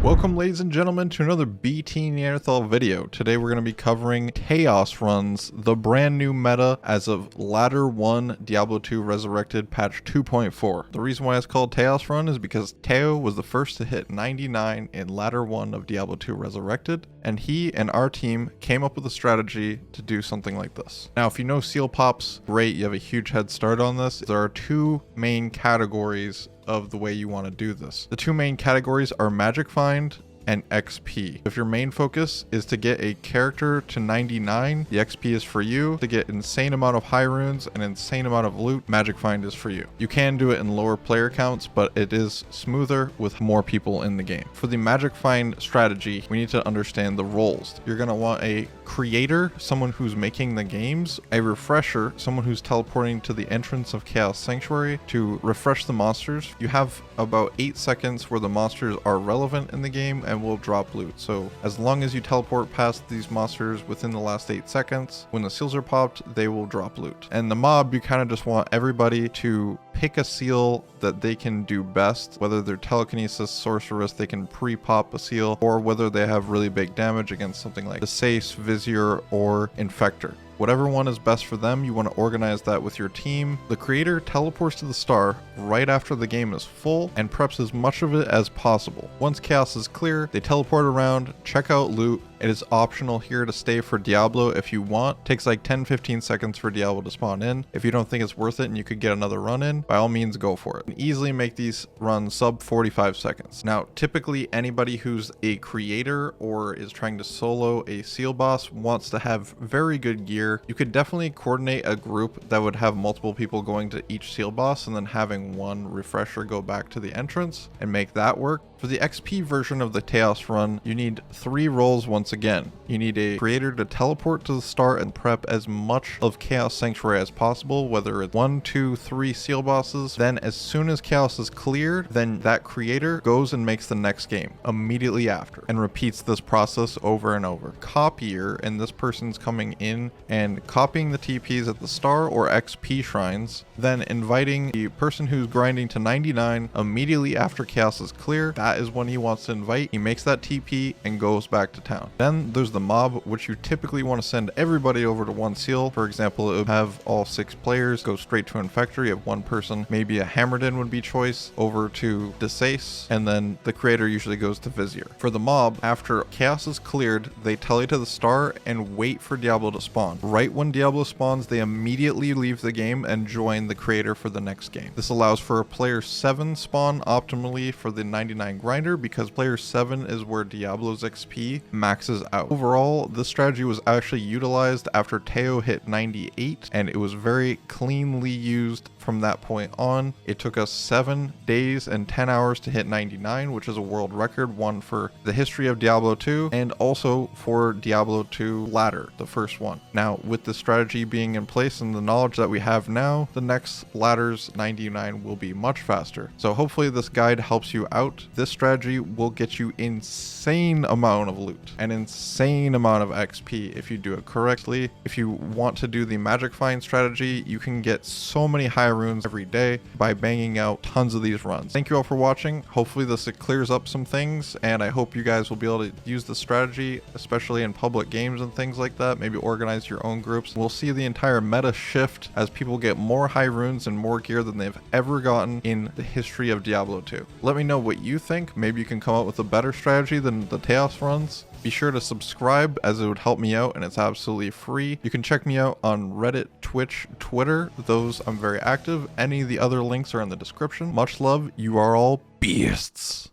Welcome ladies and gentlemen to another BTNeanderthal video. Today we're going to be covering TeOs Runs, the brand new meta as of Ladder 1 Diablo 2 Resurrected patch 2.4. The reason why it's called TeOs Run is because Teo was the first to hit 99 in Ladder 1 of Diablo 2 Resurrected, and he and our team came up with a strategy to do something like this. Now if you know seal pops, great, you have a huge head start on this. There are two main categories of the way you want to do this. The two main categories are Magic Find and XP. If your main focus is to get a character to 99, the XP is for you. To get insane amount of high runes and insane amount of loot, Magic Find is for you. You can do it in lower player counts, but it is smoother with more people in the game. For the Magic Find strategy, we need to understand the roles. You're going to want a creator, someone who's making the games, a refresher, someone who's teleporting to the entrance of Chaos Sanctuary to refresh the monsters. You have about 8 seconds where the monsters are relevant in the game and will drop loot. So as long as you teleport past these monsters within the last 8 seconds, when the seals are popped, they will drop loot. And the mob, you kind of just want everybody to pick a seal that they can do best, whether they're telekinesis, sorceress, they can pre-pop a seal, or whether they have really big damage against something like the Sace, Vizier, or Infector. Whatever one is best for them, you want to organize that with your team. The creator teleports to the star right after the game is full and preps as much of it as possible. Once chaos is clear, they teleport around, check out loot. It is optional here to stay for Diablo if you want. It takes like 10-15 seconds for Diablo to spawn in. If you don't think it's worth it and you could get another run in, by all means go for it. And easily make these runs sub 45 seconds. Now, typically anybody who's a creator or is trying to solo a seal boss wants to have very good gear. You could definitely coordinate a group that would have multiple people going to each seal boss and then having one refresher go back to the entrance and make that work. For the XP version of the TeOs Run, you need 3 roles once again. You need a creator to teleport to the start and prep as much of Chaos Sanctuary as possible, whether it's 1, 2, 3 seal bosses. Then as soon as Chaos is cleared, then that creator goes and makes the next game immediately after and repeats this process over and over. Copier, and this person's coming in and copying the TPs at the star or XP shrines, then inviting the person who's grinding to 99 immediately after Chaos is clear. That is when he wants to invite. He makes that TP and goes back to town. Then there's the mob, which you typically want to send everybody over to one seal. For example, it would have all 6 players go straight to Infector. You have one person, maybe a Hammerden would be choice, over to Desace, and then the creator usually goes to Vizier. For the mob, after Chaos is cleared, they tele to the star and wait for Diablo to spawn. Right when Diablo spawns, they immediately leave the game and join the creator for the next game. This allows for a player 7 spawn optimally for the 99 grinder, because player 7 is where Diablo's XP maxes out. Overall, this strategy was actually utilized after Teo hit 98, and it was very cleanly used from that point on. It took us 7 days and 10 hours to hit 99, which is a world record, one for the history of Diablo 2 and also for Diablo 2 ladder, the first one. Now, with the strategy being in place and the knowledge that we have now, the next ladders 99 will be much faster. So hopefully this guide helps you out. This strategy will get you insane amount of loot, an insane amount of XP if you do it correctly. If you want to do the Magic Find strategy, you can get so many high runes every day by banging out tons of these runs. Thank you all for watching. Hopefully this clears up some things, and I hope you guys will be able to use the strategy, especially in public games and things like that. Maybe organize your own groups. We'll see the entire meta shift as people get more high runes and more gear than they've ever gotten in the history of Diablo 2. Let me know what you think. Maybe you can come up with a better strategy than the TeOs Runs. Be sure to subscribe, as it would help me out, and it's absolutely free. You can check me out on Reddit, Twitch, Twitter. Those I'm very active. Any of the other links are in the description. Much love. You are all beasts.